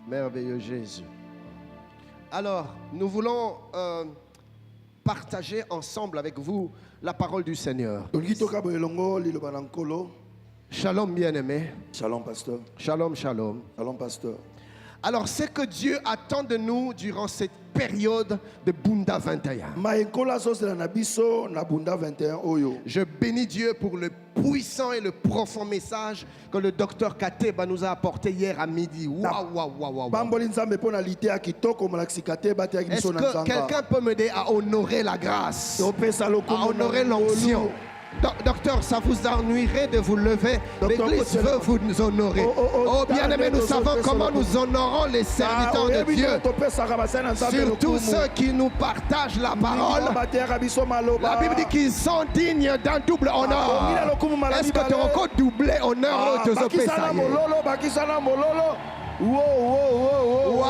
Merveilleux Jésus. Alors, nous voulons partager ensemble avec vous la parole du Seigneur. Shalom bien-aimé. Shalom pasteur. Shalom, shalom. Shalom pasteur. Alors, c'est que Dieu attend de nous durant cette période de Bunda 21. Je bénis Dieu pour le puissant et le profond message que le docteur Kateba nous a apporté hier à midi. Waouh, waouh, waouh, waouh. Est-ce que quelqu'un peut m'aider à honorer la grâce, à honorer l'onction? Docteur, ça vous ennuierait de vous lever. L'Église veut vous honorer. Oh bien-aimés, nous savons comment nous honorons les serviteurs de Dieu. Surtout ceux qui nous partagent la parole. La Bible dit qu'ils sont dignes d'un double honneur. Est-ce que tu as encore doublé honneur de ce Wow!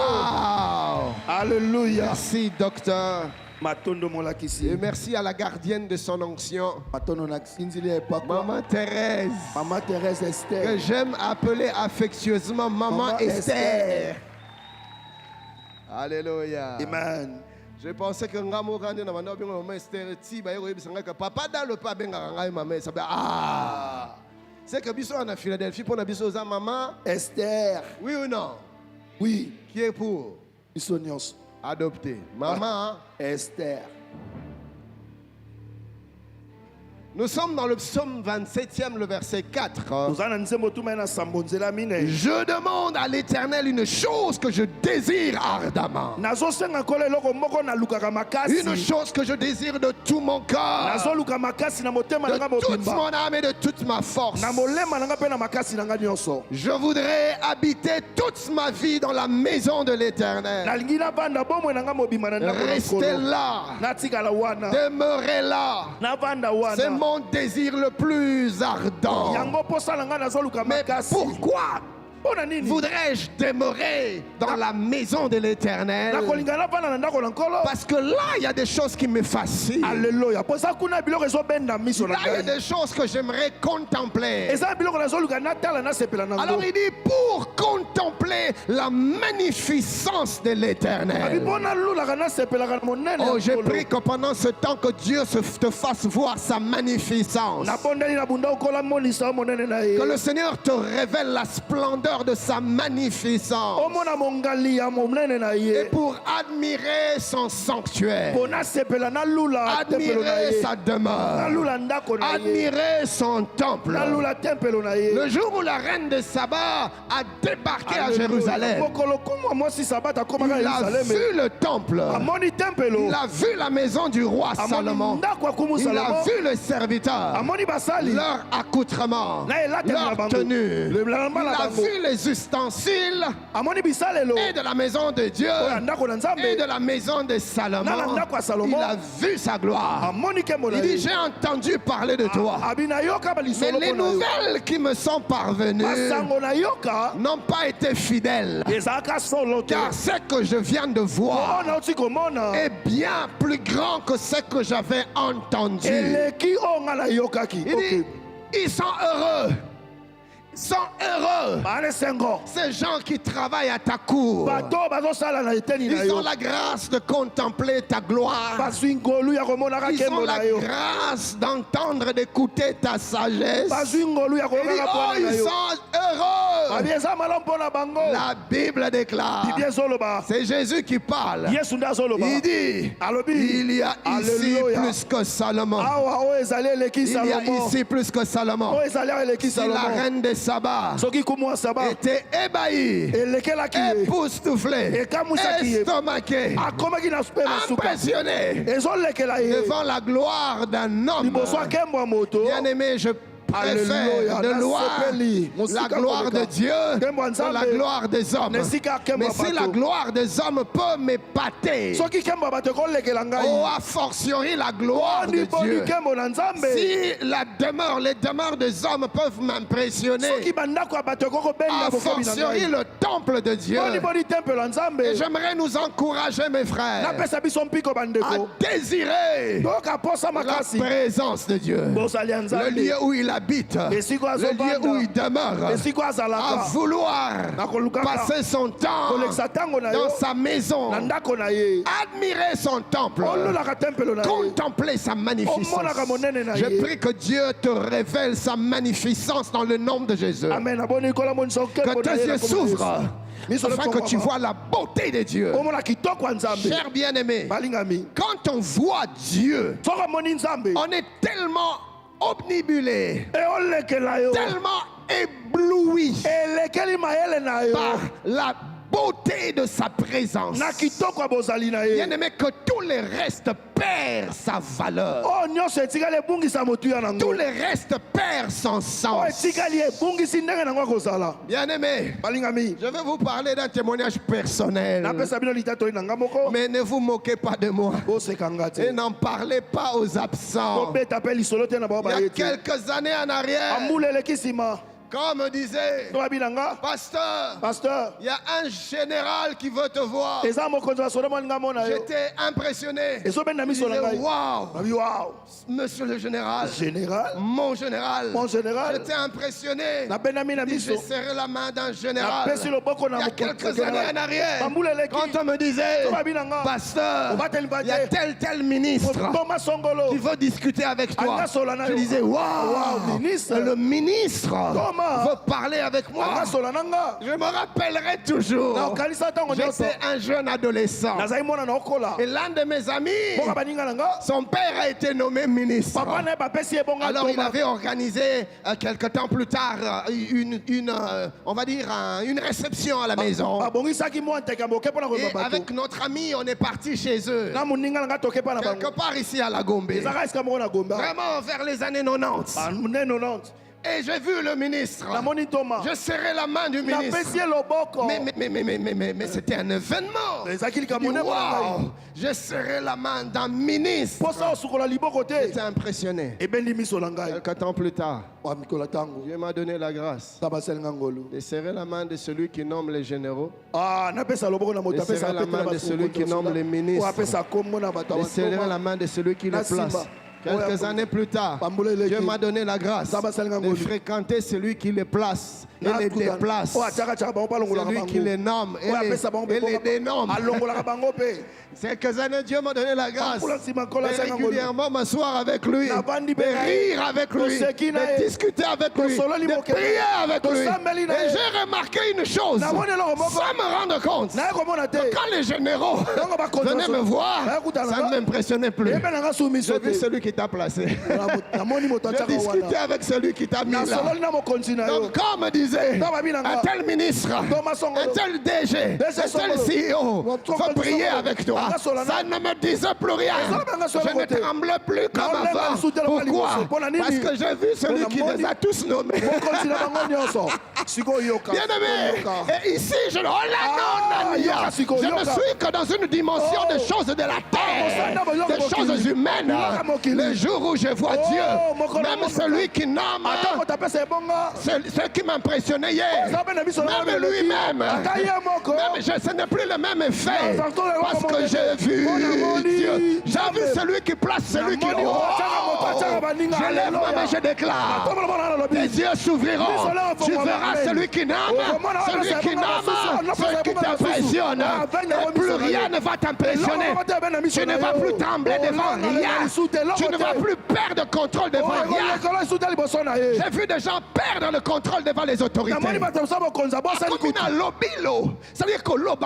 Alléluia. Merci, docteur. Et merci à la gardienne de son onction, Maman Thérèse. Maman Thérèse Esther. Que j'aime appeler affectueusement Maman Esther. Alléluia. Amen. Je pensais que Maman Esther, papa dans le pas Maman. C'est que Bissot en Philadelphie pour Bissot Maman Esther. Oui ou non? Oui. Qui est pour? Bissonios. Adopté. Maman Esther. Nous sommes dans le psaume 27e, le verset 4. Je demande à l'Éternel une chose que je désire ardemment. Une chose que je désire de tout mon cœur, de toute mon âme et de toute ma force. Je voudrais habiter toute ma vie dans la maison de l'Éternel. Rester là, demeurer là. C'est mon désir le plus ardent. Mais pourquoi voudrais-je demeurer dans la maison de l'Éternel? Parce que là, il y a des choses qui me fascinent. Alléluia. Là, il y a des choses que j'aimerais contempler. Alors il dit, pour contempler la magnificence de l'Éternel. Oh, j'ai prié que pendant ce temps que Dieu te fasse voir sa magnificence. Que le Seigneur te révèle la splendeur de sa magnificence et pour admirer son sanctuaire, admirer sa demeure, admirer son temple. Le jour où la reine de Saba a débarqué à Jérusalem, il a vu le temple, il a vu la maison du roi Salomon, il a vu les serviteurs, leur accoutrement, leur tenue, il a vu les ustensiles et de la maison de Dieu et de la maison de Salomon. Il a vu sa gloire. Il dit, j'ai entendu parler de toi, mais les nouvelles qui me sont parvenues n'ont pas été fidèles, car ce que je viens de voir est bien plus grand que ce que j'avais entendu. Il dit, ils sont heureux. Sont heureux ces gens qui travaillent à ta cour. Ils ont la grâce de contempler ta gloire. Ils ont la grâce d'entendre, d'écouter ta sagesse. Ils sont heureux. La Bible déclare, c'est Jésus qui parle. Il dit, il y a ici plus que Salomon. Il y a ici plus que Salomon. Si la reine de Saba était ébahi, époustouflé, estomaqué, impressionné devant la gloire d'un homme. Bien-aimé, je préfère de loin la gloire de Dieu que la gloire des hommes. Mais si la gloire des hommes peut m'épater, oh, a fortiori la gloire de Dieu. Si les demeures des hommes peuvent m'impressionner, a fortiori le temple de Dieu. Et j'aimerais nous encourager, mes frères, à désirer la présence de Dieu, le lieu où il habite, le lieu où il demeure, à vouloir passer son temps dans sa maison, admirer son temple, contempler sa magnificence. Je prie que Dieu te révèle sa magnificence dans le nom de Jésus. Que tes yeux s'ouvrent afin que tu vois la beauté de Dieu. Cher bien-aimé, quand on voit Dieu, on est tellement obnubilé, tellement ébloui par la beauté de sa présence. Bien-aimé, que tout le reste perd sa valeur. Tout le reste perd son sens. Bien-aimé, je vais vous parler d'un témoignage personnel. Mais ne vous moquez pas de moi. Et n'en parlez pas aux absents. Il y a quelques années en arrière, comme me disait, pasteur, il y a un général qui veut te voir. J'étais impressionné. Je disais, waouh, monsieur le général, mon général. J'étais impressionné. Je serrais la main d'un général. Il y a quelques années en arrière, quand on me disait, pasteur, il y a tel ministre qui veut discuter avec toi. Je disais, waouh, le ministre veut parler avec moi. Je me rappellerai toujours. J'étais un jeune adolescent. Et l'un de mes amis, son père a été nommé ministre. Alors il avait organisé quelque temps plus tard on va dire une réception à la maison. Et avec notre ami, on est parti chez eux. Quelque part ici à la Gombe. Vraiment vers les années 90. Et j'ai vu le ministre. Je serrais la main du ministre. Mais c'était un événement. Wow, je serrais la main d'un ministre. J'étais impressionné. Quelques temps plus tard, Dieu m'a donné la grâce de serrer la main de celui qui nomme les généraux, de serrer la main de celui qui nomme les ministres, de serrer la main de celui qui les place. Quelques années plus tard, Dieu m'a donné la grâce de fréquenter celui qui les place et les déplace, celui qui les nomme et les dénomme. Quelques années, Dieu m'a donné la grâce de régulièrement m'asseoir avec lui, de rire avec lui, de discuter avec lui, de prier avec lui. Et j'ai remarqué une chose, sans me rendre compte, que quand les généraux venaient me voir, ça ne m'impressionnait plus. J'ai vu celui qui t'a placé. J'ai discuté avec celui qui t'a mis là. Donc quand on me disait, un tel ministre, un tel DG, un tel CEO, faut prier avec toi, ça ne me disait plus rien. Je ne tremblais plus comme avant. Pourquoi? Parce que j'ai vu celui qui les a tous nommés. Bien-aimé, et ici, je ne suis que dans une dimension des choses de la terre, des choses humaines. Le jour où je vois Dieu, même celui qui nomme, ce qui m'impressionnait hier, même lui-même, ce n'est plus le même effet, parce que j'ai vu Dieu. J'ai vu celui qui place celui qui nomme. Je lève ma main, je déclare, tes yeux s'ouvriront, tu verras celui qui nomme, ce qui t'impressionne, et plus rien ne va t'impressionner. Tu ne vas plus trembler devant rien, tu ne vas plus perdre le contrôle devant rien. J'ai vu des gens perdre le contrôle devant les autorités. C'est-à-dire que l'eau,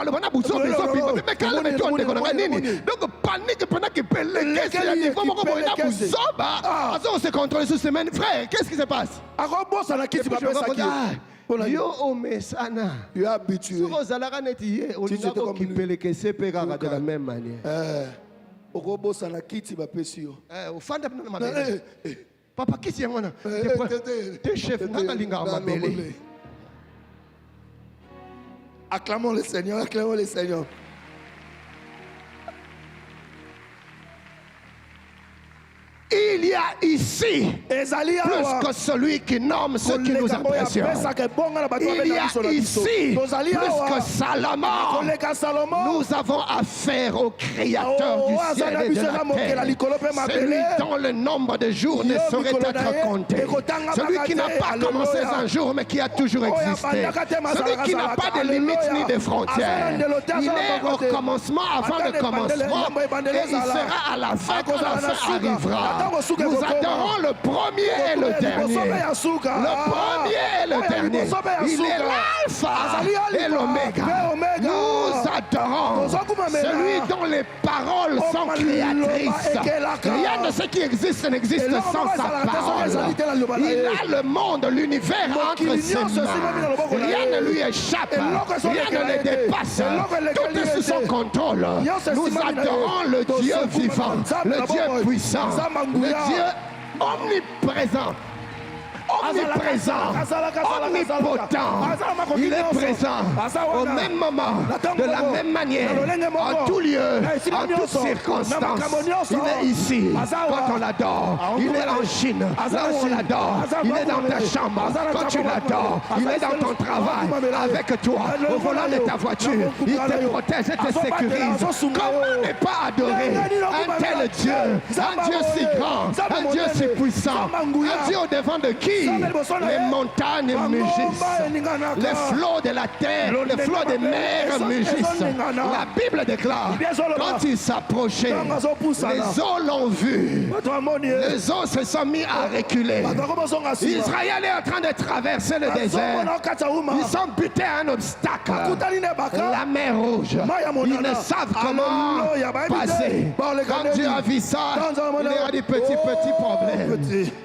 mais calme-toi, donc panique pendant qu'il peut les on se contrôle sous semaine. Frère, qu'est-ce qui se passe? Yo omesana. Tu es habitué. De la même manière. Papa, qui c'est moi? T'es chef, acclamons le Seigneur, acclamons le Seigneur. Il y a ici plus que celui qui nomme ceux qui nous impressionnent. Il y a ici plus que Salomon. Nous avons affaire au Créateur du ciel et de la terre. Celui dont le nombre de jours ne saurait être compté. Celui qui n'a pas commencé un jour mais qui a toujours existé. Celui qui n'a pas de limites ni de frontières. Il est au commencement avant le commencement et il sera à la fin quand la fin arrivera. Nous adorons le premier et le dernier. Le premier et le dernier. Il est l'alpha et l'oméga. Nous adorons celui dont les paroles sont créatrices. Rien de ce qui existe n'existe sans sa parole. Il a le monde, l'univers entre ses mains. Rien ne lui échappe. Rien ne le dépasse. Tout est sous son contrôle. Nous adorons le Dieu vivant, le Dieu puissant, le Dieu omniprésent. Omniprésent, omnipotent, il est présent au même moment, de la même manière, en tout lieu, en toutes circonstances. Il est ici quand on l'adore, il est en Chine, là où on l'adore, il est dans ta chambre quand tu l'adores, il est dans ton travail, avec toi, au volant de ta voiture, il te protège et te sécurise. Comment ne pas adorer un tel Dieu, un Dieu si grand, un Dieu si puissant, un Dieu au devant de qui les montagnes mugissent, les flots de la terre, les flots des mers mugissent. La Bible déclare, quand il s'approchait, les eaux l'ont vu, les eaux se sont mis à reculer. Israël est en train de traverser le désert. Ils sont butés à un obstacle, la mer rouge. Ils ne savent comment passer. Quand Dieu a vu ça, il a dit petit problème.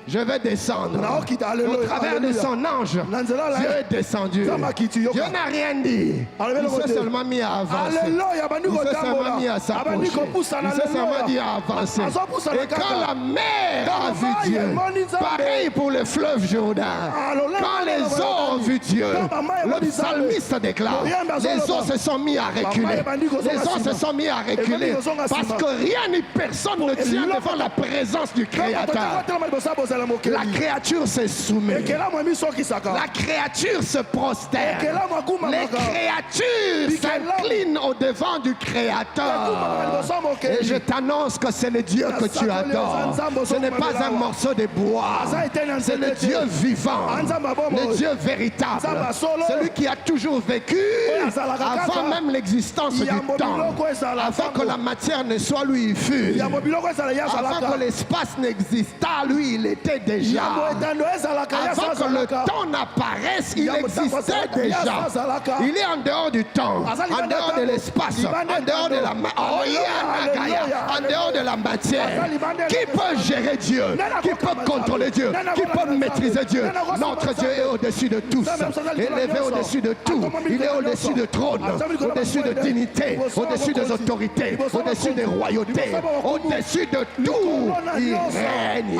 Je vais descendre. Au travers de son ange, Dieu est descendu. Dieu n'a rien dit. Il s'est seulement mis à avancer. Il s'est seulement mis à s'approcher. Il s'est seulement dit à avancer. Et quand la mer a vu Dieu, pareil pour le fleuve Jourdain, quand les eaux ont vu Dieu, le psalmiste déclare, les eaux se sont mis à reculer. Les eaux se sont mis à reculer parce que rien ni personne ne tient devant la présence du Créateur. La créature se soumet. La créature se prosterne. Les créatures s'inclinent au devant du Créateur. Et je t'annonce que c'est le Dieu que tu adores. Ce n'est pas un morceau de bois. C'est le Dieu vivant, le Dieu véritable, celui qui a toujours vécu avant même l'existence du temps, avant que la matière ne soit lui fût, avant que l'espace n'existât, lui il était déjà. Avant que le temps n'apparaisse, il existait déjà. Il est en dehors du temps, en dehors de l'espace, en dehors de la en dehors de la matière. Qui peut gérer Dieu? Qui peut contrôler Dieu? Qui peut maîtriser Dieu? Notre Dieu est au-dessus de tous, élevé au-dessus de tout. Il est au-dessus de trône, au-dessus de dignité, au-dessus des autorités, au-dessus des royautés, au-dessus de tout. Il règne.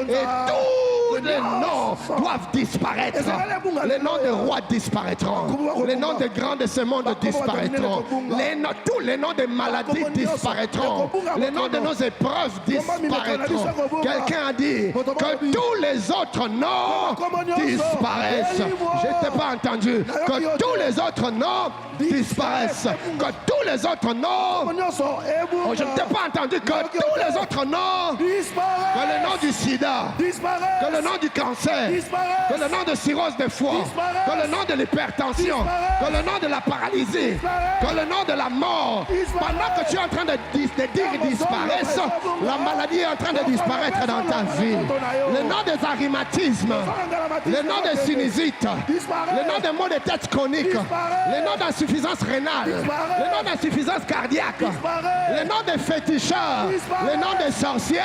Et tous les noms doivent disparaître. Les noms de rois disparaîtront. Les noms de grands de ce monde disparaîtront. Tous les noms de maladies disparaîtront. Les noms de nos épreuves disparaîtront. Quelqu'un a dit que tous les autres noms disparaissent. Je ne t'ai pas entendu. Que tous les autres noms disparaissent. Que tous les autres noms. Je ne t'ai pas entendu. Que tous les autres noms. Que le nom du sida. Que le nom du cancer. Que le nom de cirrhose de foie. Que le nom de l'hypertension. Que le nom de la paralysie. Que le nom de la mort. Pendant que tu es en train de dire disparaissent, la maladie est en train de disparaître dans ta vie. Le nom des arimatismes. Le nom des sinusites. Le nom des maux de tête chroniques. Le nom d'insuffisance rénale. Le nom d'insuffisance cardiaque. Le nom des féticheurs. Le nom des sorciers.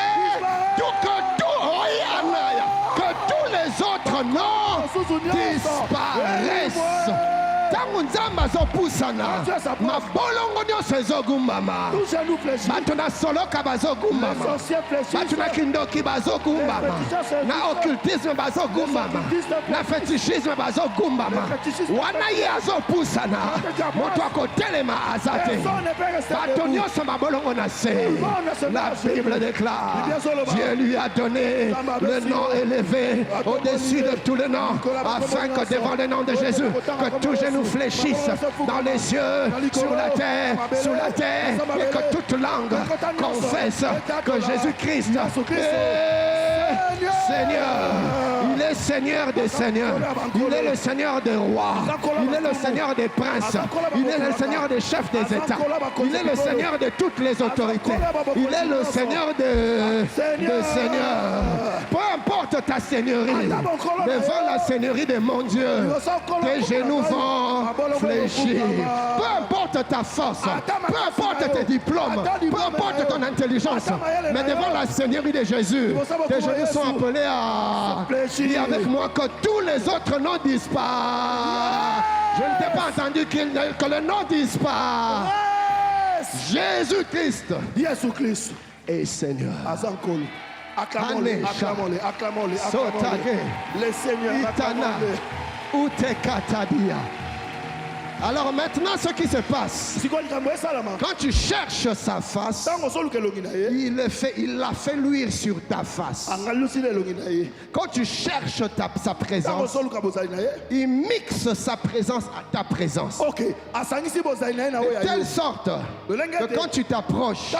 Que tous les autres noms disparaissent. Tangu nzamba zopusana mabolongo nyonso ezogumbama bato na soloka bazogumbama bato na kindoki bazogumbama na occultisme bazogumbama na fétichisme bazogumbama wana ye azopusana moto akotelema aza te bato nyonso mabolongo na se. La Bible déclare Dieu lui a donné le nom élevé au-dessus de tous les noms afin que devant le nom de Jésus que tous genoux fléchissent dans les cieux, sur la terre, sous la terre et que toute langue confesse que Jésus-Christ est Seigneur. Il est Seigneur des seigneurs. Il est le Seigneur des rois. Il est le Seigneur des princes. Il est le Seigneur des chefs des États. Il est le Seigneur de toutes les autorités. Il est le Seigneur de seigneurs. Peu importe ta seigneurie, devant la seigneurie de mon Dieu, tes genoux vont fléchir. Peu importe ta force, peu importe tes diplômes, peu importe ton intelligence, mais devant la seigneurie de Jésus, tes genoux sont appelés à... Dis avec moi que tous les autres noms disent pas. Je ne t'ai pas entendu que le nom dise pas. Jésus-Christ. Jésus-Christ est Seigneur. Acclamons-le, acclamons-le, acclamons-le, acclamons-le. Le Seigneur, acclamons-le. Utekatadia. Alors maintenant, ce qui se passe, quand tu cherches sa face, il l'a fait luire sur ta face. Quand tu cherches sa présence, il mixe sa présence à ta présence. De telle sorte que quand tu t'approches,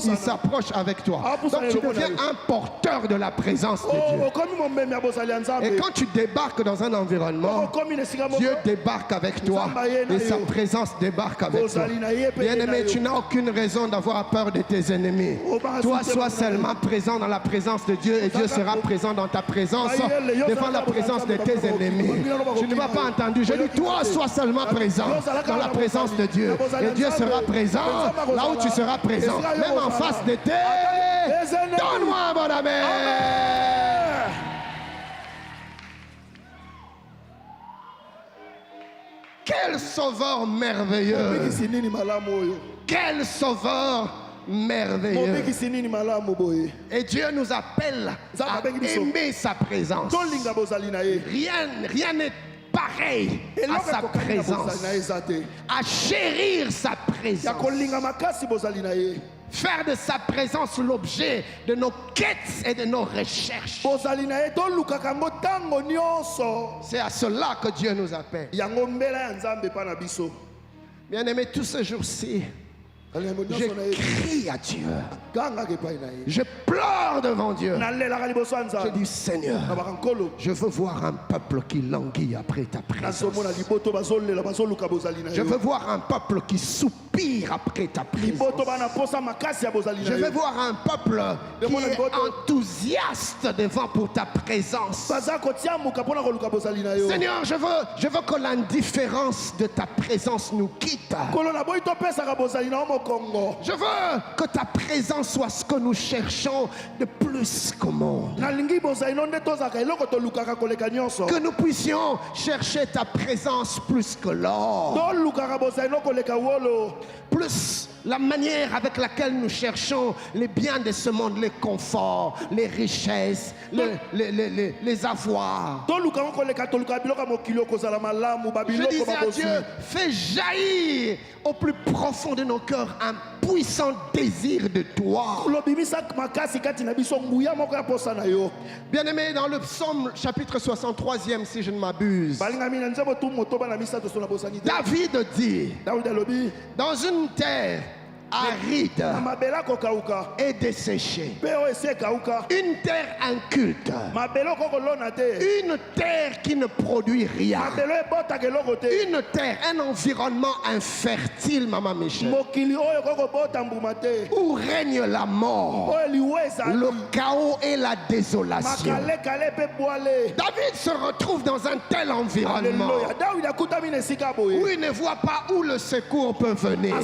il s'approche avec toi. Donc tu deviens un porteur de la présence de Dieu. Et quand tu débarques dans un environnement, Dieu débarque avec toi. Et sa présence débarque avec toi. Bien-aimé, tu n'as aucune raison d'avoir peur de tes ennemis. Toi, sois seulement présent dans la présence de Dieu et Dieu sera présent dans ta présence devant la présence de tes ennemis. Tu ne m'as pas entendu. Je dis, toi, sois seulement présent dans la présence de Dieu et Dieu sera présent là où tu seras présent, même en face de tes... Donne-moi, mon ami. Quel sauveur merveilleux! Quel sauveur merveilleux! Et Dieu nous appelle à aimer sa présence. Rien n'est pareil à sa présence. À chérir sa présence. Faire de sa présence l'objet de nos quêtes et de nos recherches. C'est à cela que Dieu nous appelle. Bien-aimé, tous ces jours-ci, je crie à Dieu. Je pleure devant Dieu. Je dis, Seigneur, je veux voir un peuple qui languit après ta présence. Je veux voir un peuple qui soupire après ta présence. Je veux voir un peuple qui est enthousiaste devant pour ta présence. Seigneur, je veux que l'indifférence de ta présence nous quitte. Je veux que ta présence soit ce que nous cherchons de plus qu'au monde. Que nous puissions chercher ta présence plus que l'or. Plus la manière avec laquelle nous cherchons les biens de ce monde, les conforts, les richesses, les avoirs. Je disais à Dieu, fais jaillir au plus profond de nos cœurs un puissant désir de toi. Bien-aimé, dans le psaume chapitre 63e, si je ne m'abuse, David dit, dans une terre aride et desséchée, une terre inculte, une terre qui ne produit rien, une terre, un environnement infertile, Maman Michel, où règne la mort, le chaos et la désolation. David se retrouve dans un tel environnement où il ne voit pas où le secours peut venir.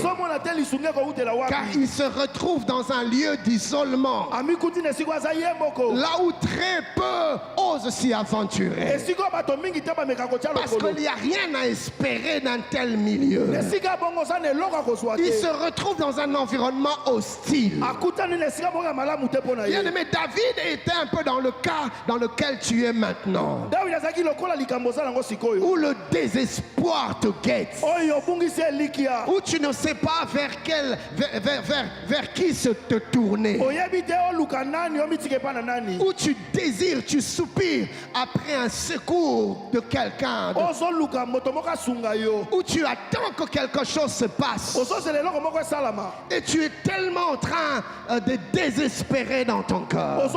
car il se retrouve dans un lieu d'isolement, là où très peu osent s'y aventurer, parce qu'il n'y a rien à espérer dans tel milieu. Il se retrouve dans un environnement hostile. Bien-aimé, David était un peu dans le cas dans lequel tu es maintenant, où le désespoir te guette, où tu ne sais pas vers qui se te tourner, où tu désires, tu soupires après un secours de quelqu'un, où tu attends que quelque chose se passe, et tu es tellement en train de désespérer dans ton cœur,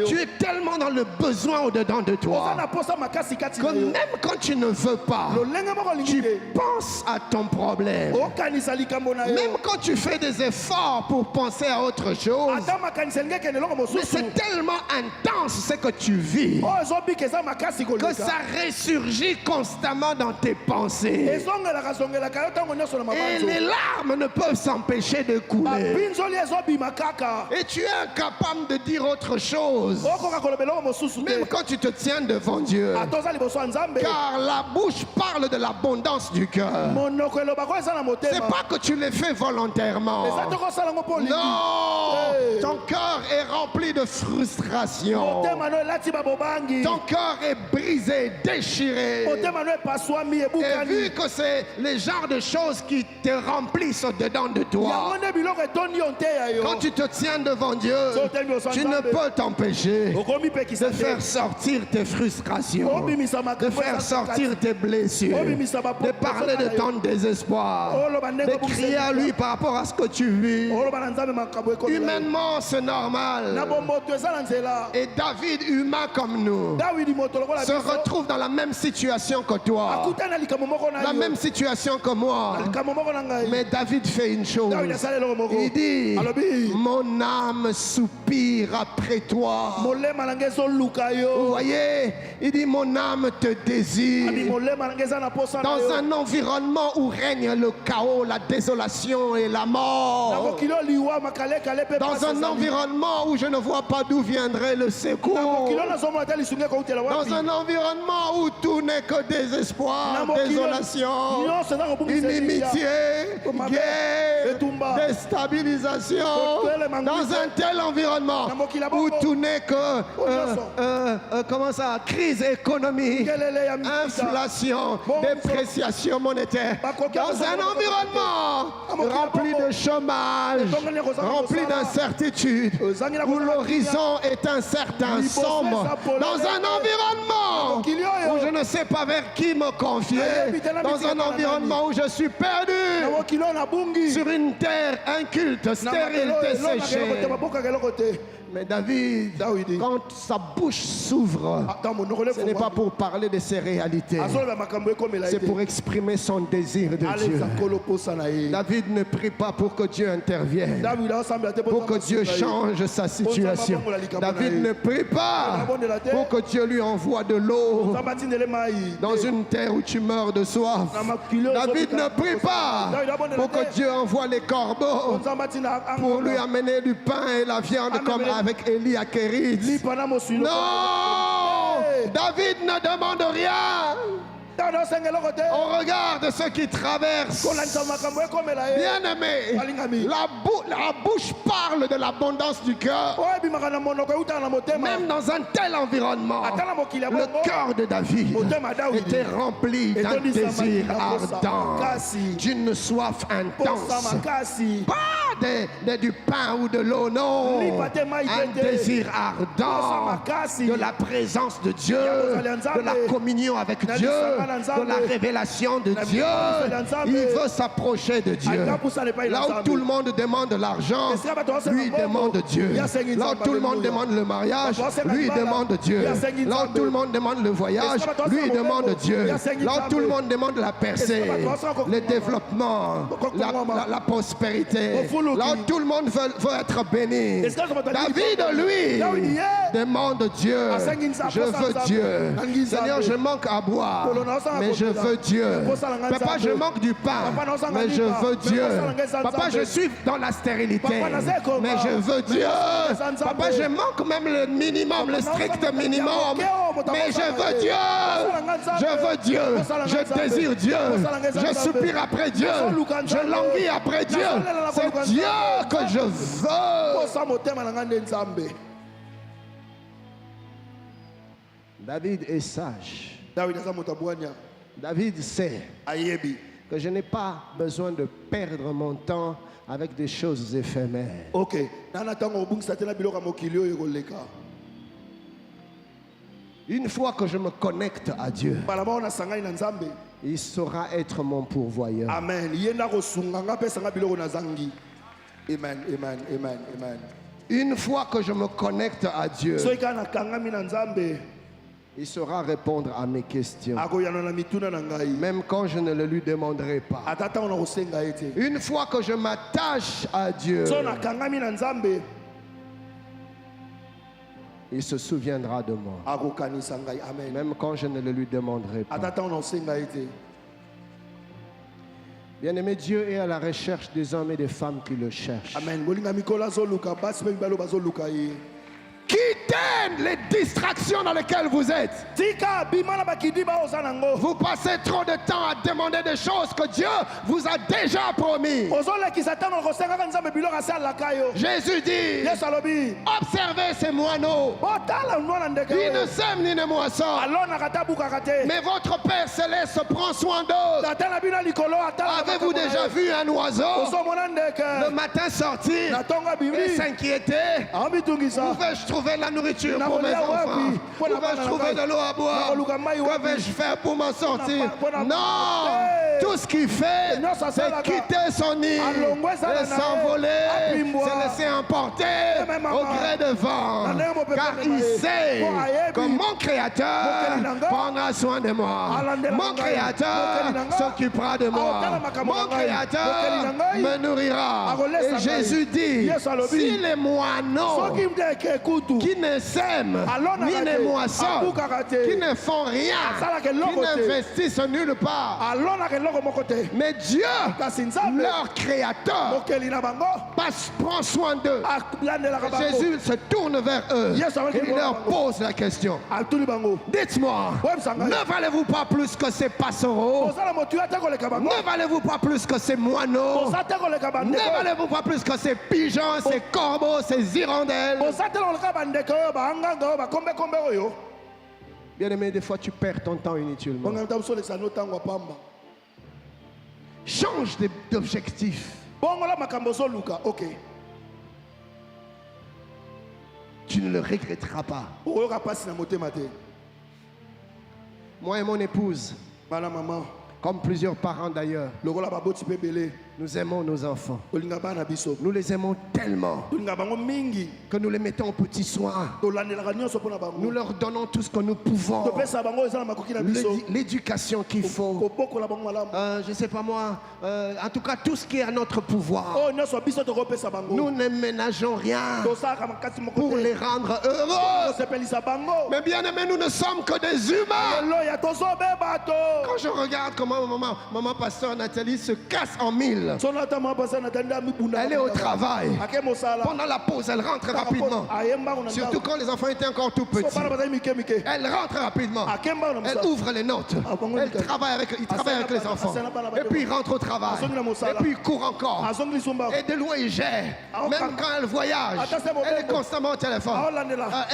tu es tellement dans le besoin au-dedans de toi, que même quand tu ne veux pas, tu penses à ton problème. Même quand tu fais des efforts pour penser à autre chose, mais c'est tellement intense ce que tu vis, que ça ressurgit constamment dans tes pensées. Et les larmes ne peuvent s'empêcher de couler. Et tu es incapable de dire autre chose, même quand tu te tiens devant Dieu. Car la bouche parle de l'abondance du cœur. C'est pas que tu l'aies fait volontairement. Non, ton cœur est rempli de frustration. Ton cœur est brisé, déchiré. Et vu que c'est le genre de choses qui te remplissent au-dedans de toi, quand tu te tiens devant Dieu, tu ne peux t'empêcher de faire sortir tes frustrations, de faire sortir tes blessures, de parler de ton désespoir, de crier à lui par rapport à ce que tu vis. Humainement, c'est normal. Et David, humain comme nous, se retrouve dans la même situation que toi, la même situation que moi. Mais David fait une chose. Il dit: mon âme soupire après toi. Vous voyez, il dit: mon âme te désire. Dans un environnement où règne le chaos, la désolation et la mort, dans un environnement où je ne vois pas d'où viendrait le secours, dans un environnement où tout n'est que désespoir, désolation, inimitié, guerre, déstabilisation, dans un tel environnement où tout n'est que comment ça, crise économique, inflation, dépréciation monétaire, dans un environnement rempli de chômage, rempli d'incertitude, où l'horizon est incertain, sombre, dans un environnement où je ne sais pas vers qui me confier, dans un environnement où je suis perdu, sur une terre inculte, stérile, desséchée. Mais David, quand sa bouche s'ouvre, ce n'est pas pour parler de ses réalités, c'est pour exprimer son désir de Dieu. David ne prie pas pour que Dieu intervienne, pour que Dieu change sa situation. David ne prie pas pour que Dieu lui envoie de l'eau dans une terre où tu meurs de soif. David ne prie pas pour que Dieu envoie les corbeaux pour lui amener du pain et la viande comme avec Élie à Kérit. Non, David ne demande rien au regard de ceux qui traversent. Bien-aimé, la bouche parle de l'abondance du cœur. Même dans un tel environnement, le cœur de David était rempli d'un désir ardent, d'une soif intense. Pas du pain ou de l'eau, non. Un désir ardent de la présence de Dieu, de la communion avec Dieu, de la révélation de Dieu. Il veut s'approcher de Dieu. Là où tout le monde demande l'argent, lui demande Dieu. Là où tout le monde demande le mariage, lui demande Dieu. Là où tout le monde demande le voyage, lui demande Dieu. Là où tout le monde demande la percée, le développement, la prospérité, là où tout le monde veut être béni, David, lui, demande Dieu. Je veux Dieu. Seigneur, je manque à boire. mais je veux Dieu. Papa, je manque du pain, mais je veux Dieu. Papa, je suis dans la stérilité, mais je veux Dieu. Papa, je manque même le minimum, le strict minimum, mais je veux Dieu. Je veux Dieu. Je désire Dieu. Je soupire après Dieu. Je languis après Dieu. C'est Dieu que je veux. David est sage. David sait que je n'ai pas besoin de perdre mon temps avec des choses éphémères. Ok. Une fois que je me connecte à Dieu, il saura être mon pourvoyeur. Amen. Amen, amen, amen, amen. Une fois que je me connecte à Dieu, il saura répondre à mes questions, même quand je ne le lui demanderai pas. Une fois que je m'attache à Dieu, il se souviendra de moi, même quand je ne le lui demanderai pas. Bien-aimé, Dieu est à la recherche des hommes et des femmes qui le cherchent. Amen. Quittez les distractions dans lesquelles vous êtes. Vous passez trop de temps à demander des choses que Dieu vous a déjà promis. Jésus dit, observez ces moineaux. Ils ne sèment ni ne moissonnent, mais votre Père Céleste prend soin d'eux. Avez-vous déjà vu un oiseau le matin sortir et s'inquiéter? Où vais-je trouver la nourriture pour mes enfants? Où vais-je trouver de l'eau à boire? Que vais-je faire pour m'en sortir? Non! Tout ce qu'il fait, c'est quitter son nid et s'envoler, se laisser emporter au gré de vent. Car il sait que mon Créateur prendra soin de moi. Mon Créateur s'occupera de moi. Mon Créateur me nourrira. Et Jésus dit, si les moineaux qui ne sème, ni ne moissonnent, qui ne font rien, qui n'investissent nulle part. Mais Dieu, leur créateur, prend soin d'eux. Jésus se tourne vers eux et il leur pose la question. Dites-moi, ne valez-vous pas plus que ces passereaux? Ne valez-vous pas plus que ces moineaux? Ne valez-vous pas plus que ces pigeons, ces corbeaux, ces hirondelles? Bien aimé, des fois tu perds ton temps inutilement. Change d'objectif. Tu ne le regretteras pas. Moi et mon épouse, comme plusieurs parents d'ailleurs, nous aimons nos enfants. Nous les aimons tellement que nous les mettons au petit soin. Nous leur donnons tout ce que nous pouvons. L'éducation qu'il faut. Je ne sais pas moi. En tout cas, tout ce qui est à notre pouvoir. Nous ne ménageons rien pour les rendre heureux. Mais bien aimé, nous ne sommes que des humains. Quand je regarde comment maman pasteur Nathalie se casse en mille. Elle est au travail. Pendant la pause, elle rentre rapidement. Surtout quand les enfants étaient encore tout petits. Elle rentre rapidement. Elle ouvre les notes. Il travaille avec les enfants. Et puis il rentre au travail. Et puis il court encore. Et de loin il gère. Même quand elle voyage, elle est constamment au téléphone.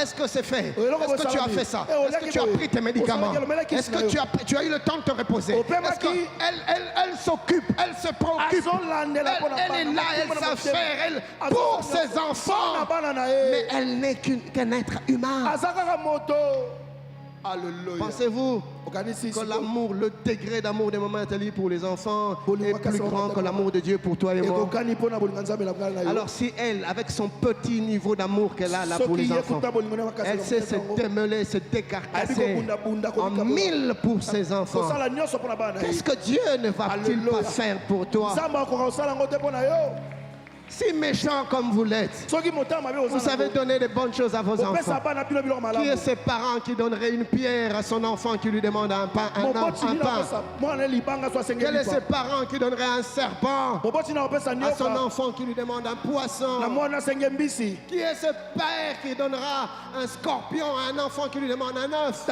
Est-ce que c'est fait? Est-ce que tu as fait ça? Est-ce que tu as pris tes médicaments? Est-ce que tu as eu le temps de te reposer? Est-ce qu'elle s'occupe, elle se préoccupe? Elle est là, elle s'affaire pour ses enfants. Mais elle n'est qu'un être humain. Pensez-vous que l'amour, le degré d'amour de Maman Nathalie pour les enfants est plus grand que l'amour de Dieu pour toi et moi? Alors si elle, avec son petit niveau d'amour qu'elle a là pour les enfants, elle sait se démêler, se décarcasser en mille pour ses enfants, qu'est-ce que Dieu ne va-t-il pas faire pour toi? Si méchant comme vous l'êtes, vous savez donner de bonnes choses à vos enfants. Qui est ce parent qui donnerait une pierre à son enfant qui lui demande un pain? Quel est ce parent qui donnerait un serpent à son enfant qui lui demande un poisson? Qui est ce père qui donnera un scorpion à un enfant qui lui demande un œuf?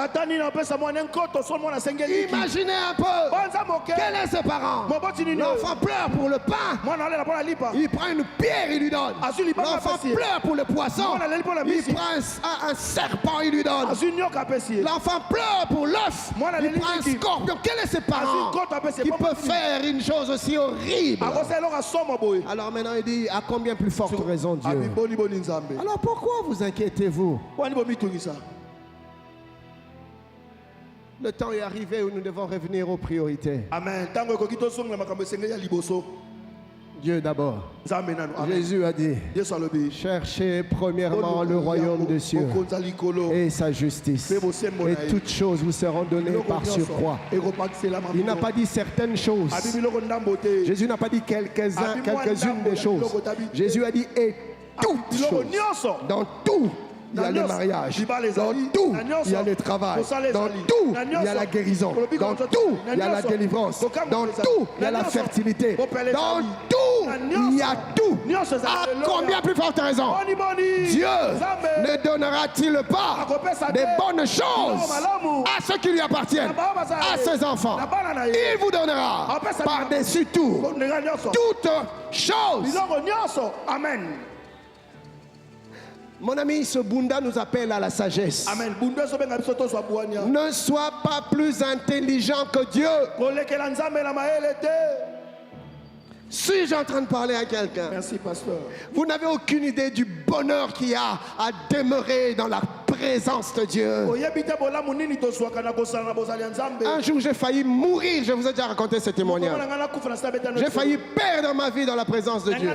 Imaginez un peu. Quel est ce parent? L'enfant pleure pour le pain. Il prend une pierre, il lui donne. L'enfant pleure pour le poisson. Il prend un serpent, il lui donne. L'enfant pleure pour l'œuf. Il prend un scorpion. Quel est ce parent qui peut faire une chose aussi horrible? Alors maintenant il dit, à combien plus forte raison Dieu? Alors pourquoi vous inquiétez-vous? Le temps est arrivé où nous devons revenir aux priorités. Amen. Dieu d'abord. Jésus a dit, cherchez premièrement le royaume des cieux et sa justice, et toutes choses vous seront données par surcroît. Il n'a pas dit certaines choses. Jésus n'a pas dit quelques-unes des choses. Jésus a dit et toutes choses. Dans tout, il y a le mariage. Dans tout, il y a le travail. Dans tout, il y a la guérison. Dans tout, il y a la délivrance. Dans tout, il y a la fertilité. Dans tout, il y a tout. À combien plus forte raison? Dieu ne donnera-t-il pas des bonnes choses à ceux qui lui appartiennent, à ses enfants? Il vous donnera par-dessus tout toutes choses. Amen. Mon ami, ce Bunda nous appelle à la sagesse. Amen. Ne sois pas plus intelligent que Dieu. Suis-je en train de parler à quelqu'un? Merci, pasteur. Vous n'avez aucune idée du bonheur qu'il y a à demeurer dans la présence de Dieu. Un jour, j'ai failli mourir. Je vous ai déjà raconté ce témoignage. J'ai failli perdre ma vie dans la présence de Dieu.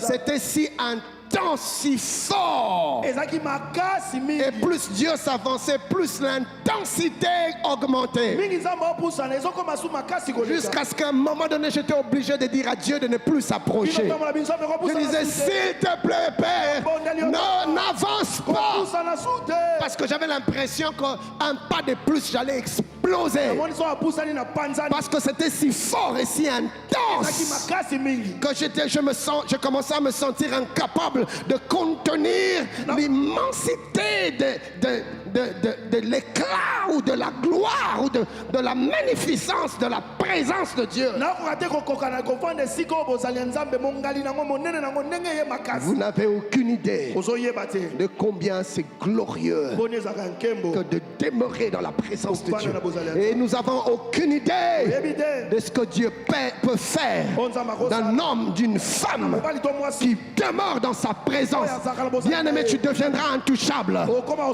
C'était si intense, si fort. Et plus Dieu s'avançait, plus l'intensité augmentait. Jusqu'à ce qu'à un moment donné, j'étais obligé de dire à Dieu de ne plus s'approcher. Je disais, s'il te plaît, Père, n'avance pas. Parce que j'avais l'impression qu'un pas de plus, j'allais exploser. Parce que c'était si fort et si intense que je commençais à me sentir incapable de contenir l'immensité de l'éclat ou de la gloire ou de la magnificence de la présence de Dieu. Vous n'avez aucune idée de combien c'est glorieux que de demeurer dans la présence de Dieu. Et nous n'avons aucune idée de ce que Dieu peut faire d'un homme, d'une femme qui demeure dans sa présence. Bien-aimé, tu deviendras intouchable.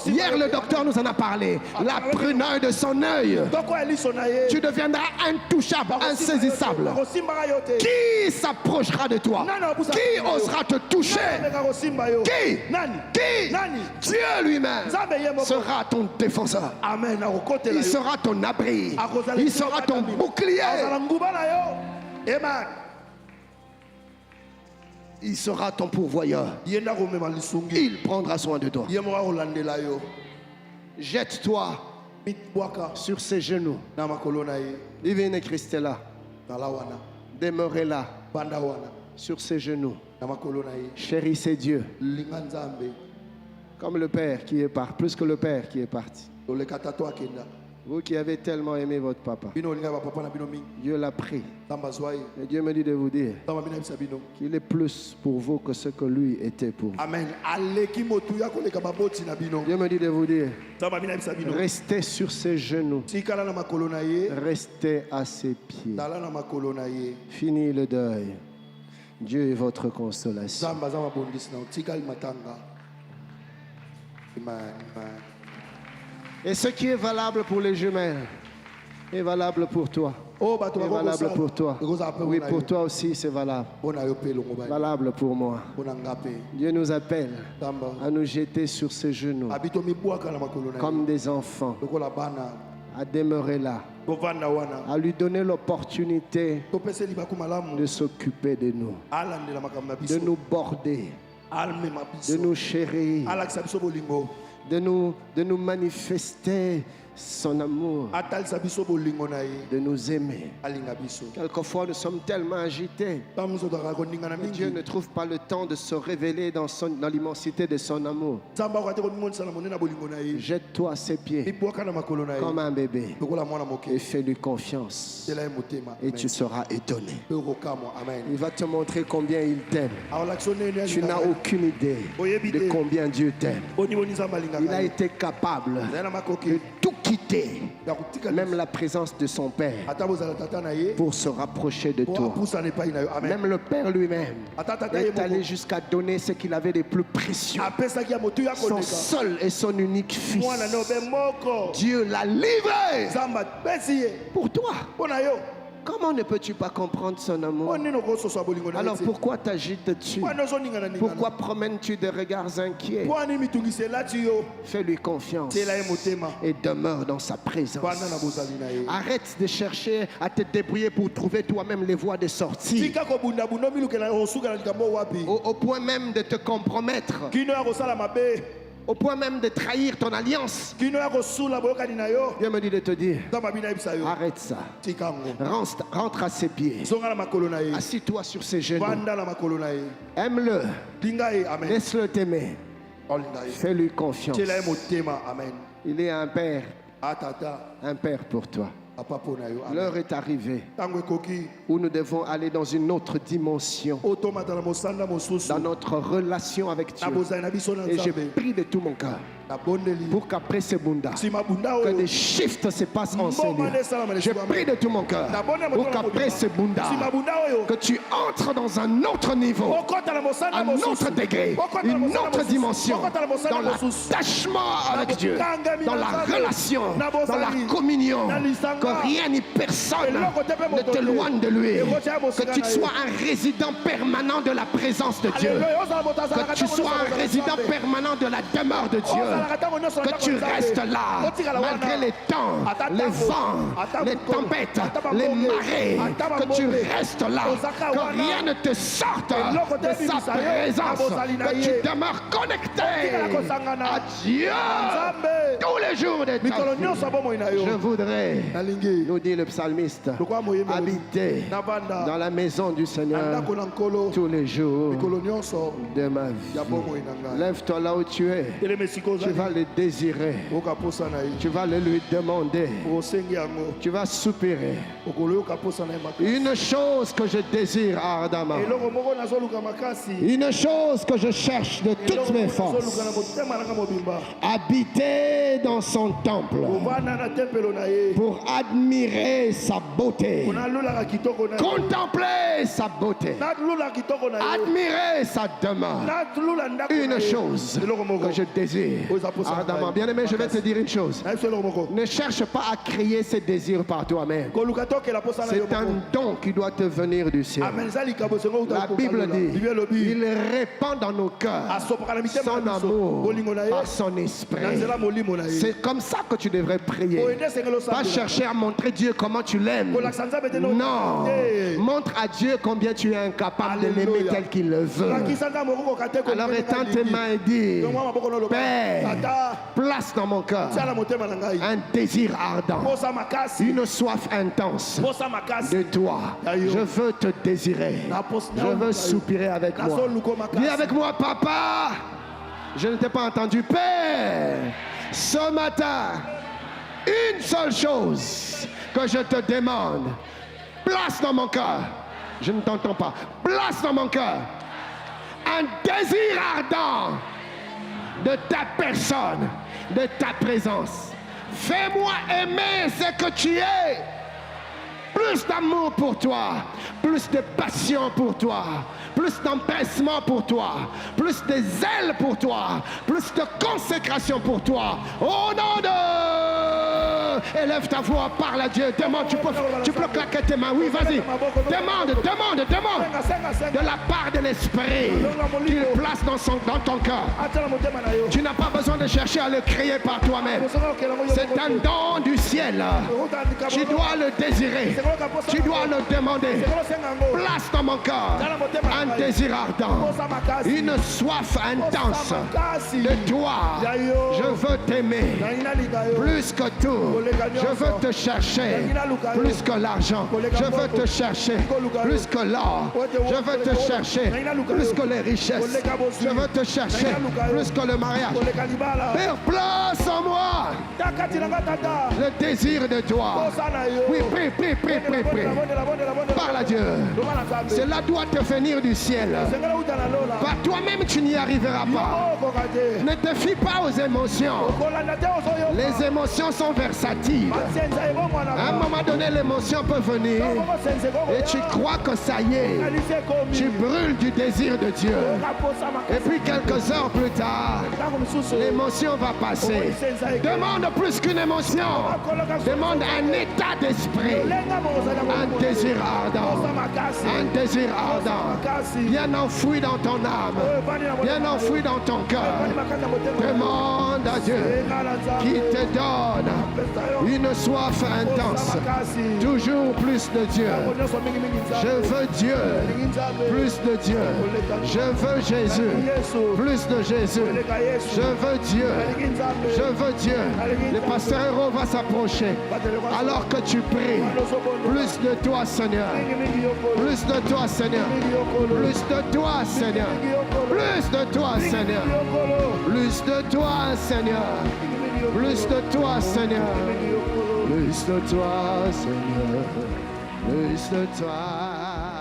Hier, le docteur nous en a parlé. La prunelle de son œil. Tu deviendras intouchable, insaisissable. Qui s'approchera de toi? Qui osera te toucher? Qui? Dieu lui-même sera ton défenseur. Il sera ton abri. Il sera ton bouclier. Il sera ton pourvoyeur. Il prendra soin de toi. Jette-toi sur ses genoux. Divine Christella. Demeurez là. Sur ses genoux. Chérissez Dieu. Comme le Père qui est parti. Plus que le Père qui est parti. Vous qui avez tellement aimé votre papa, Dieu l'a pris. Et Dieu me dit de vous dire qu'il est plus pour vous que ce que lui était pour vous. Amen. Dieu me dit de vous dire, restez sur ses genoux. Restez à ses pieds. Fini le deuil. Dieu est votre consolation. Et ce qui est valable pour les jumelles est valable pour toi. Est valable pour toi. Oui, pour toi aussi c'est valable. Valable pour moi. Dieu nous appelle à nous jeter sur ses genoux comme des enfants, à demeurer là à lui donner l'opportunité de s'occuper de nous, de nous border, de nous chérir, de nous manifester son amour, de nous aimer. Quelquefois nous sommes tellement agités, mais Dieu ne trouve pas le temps de se révéler dans l'immensité de son amour. Jette-toi à ses pieds comme un bébé et fais-lui confiance et tu seras étonné. Il va te montrer combien il t'aime. Tu n'as aucune idée de combien Dieu t'aime. Il a été capable de tout quitter, même la présence de son Père, pour se rapprocher de toi. Même le Père lui-même est allé jusqu'à donner ce qu'il avait de plus précieux, son seul et son unique Fils. Dieu l'a livré pour toi. Comment ne peux-tu pas comprendre son amour? Alors pourquoi t'agites-tu? Pourquoi promènes-tu des regards inquiets? Fais-lui confiance et demeure dans sa présence. Arrête de chercher à te débrouiller pour trouver toi-même les voies de sortie, au point même de te compromettre, au point même de trahir ton alliance. Dieu me dit de te dire, arrête ça. Rentre à ses pieds. Assis-toi sur ses genoux. Aime-le. Laisse-le t'aimer. Fais-lui confiance. Il est un père. Un père pour toi. L'heure est arrivée où nous devons aller dans une autre dimension, dans notre relation avec Dieu. Et je prie de tout mon cœur pour qu'après ce bunda, que des shifts se passent en Seigneur. Je prie de tout mon cœur pour qu'après ce bunda, que tu entres dans un autre niveau, un autre degré, une autre dimension, dans l'attachement avec Dieu, dans la relation, dans la communion, que rien ni personne ne t'éloigne de lui, que tu sois un résident permanent de la présence de Dieu, que tu sois un résident permanent de la demeure de Dieu, que tu restes là malgré les temps, les vents, les tempêtes, les marées, que tu restes là, que rien ne te sorte de sa présence, que tu demeures connecté à Dieu tous les jours de ta vie. Je voudrais, nous dit le psalmiste, habiter dans la maison du Seigneur tous les jours de ma vie. Lève-toi là où tu es. Tu vas le désirer. Tu vas le lui demander. Tu vas soupirer. Une chose que je désire ardemment, une chose que je cherche de toutes mes forces, habiter dans son temple pour admirer sa beauté, contempler sa beauté, admirer sa demeure. Une chose que je désire ardemment. Bien aimé, je vais te dire une chose. Ne cherche pas à créer ces désirs par toi-même. C'est un don qui doit te venir du ciel. La Bible dit, il répand dans nos cœurs son amour par son esprit. C'est comme ça que tu devrais prier. Pas chercher à montrer Dieu comment tu l'aimes. Non. Montre à Dieu combien tu es incapable de l'aimer tel qu'il le veut. Alors étends tes mains et dis, Père, place dans mon cœur un désir ardent, une soif intense de toi. Je veux te désirer. Je veux soupirer avec moi. Dis avec moi, papa. Je ne t'ai pas entendu. Père, ce matin, une seule chose que je te demande, place dans mon cœur. Je ne t'entends pas. Place dans mon cœur un désir ardent de ta personne, de ta présence. Fais-moi aimer ce que tu es. Plus d'amour pour toi, plus de passion pour toi, plus d'empressement pour toi, plus de zèle pour toi, plus de consécration pour toi. Au nom de élève ta voix, parle à Dieu. Demande, tu peux claquer tes mains. Oui, vas-y. Demande de la part de l'Esprit qu'il place dans ton cœur. Tu n'as pas besoin de chercher à le créer par toi-même. C'est un don du ciel. Tu dois le désirer. Tu dois le demander. Place dans mon cœur un désir ardent, une soif intense de toi. Je veux t'aimer plus que tout. Je veux te chercher plus que l'argent. Je veux te chercher plus que l'or. Je veux te chercher plus que les richesses. Je veux te chercher plus que le mariage. Père, place en moi le désir de toi. Oui, prie. Parle à Dieu. Cela doit te venir du ciel. Par toi-même, tu n'y arriveras pas. Ne te fie pas aux émotions. Les émotions sont versatiles. À un moment donné, l'émotion peut venir et tu crois que ça y est. Tu brûles du désir de Dieu. Et puis quelques heures plus tard, l'émotion va passer. Demande plus qu'une émotion. Demande un état d'esprit. Un désir ardent. Un désir ardent. Bien enfoui dans ton âme. Bien enfoui dans ton cœur. Demande à Dieu qui te donne une soif intense. Toujours plus de Dieu. Je veux Dieu. Plus de Dieu. Je veux Jésus. Plus de Jésus. Je veux Dieu. Je veux Dieu. Le pasteur Héros va s'approcher. Alors que tu pries. Plus de toi, Seigneur. Plus de toi, Seigneur. Plus de toi, Seigneur. Plus de toi, Seigneur. Plus de toi, Seigneur. Plus de toi, Seigneur. Plus de toi, Seigneur. Plus de toi.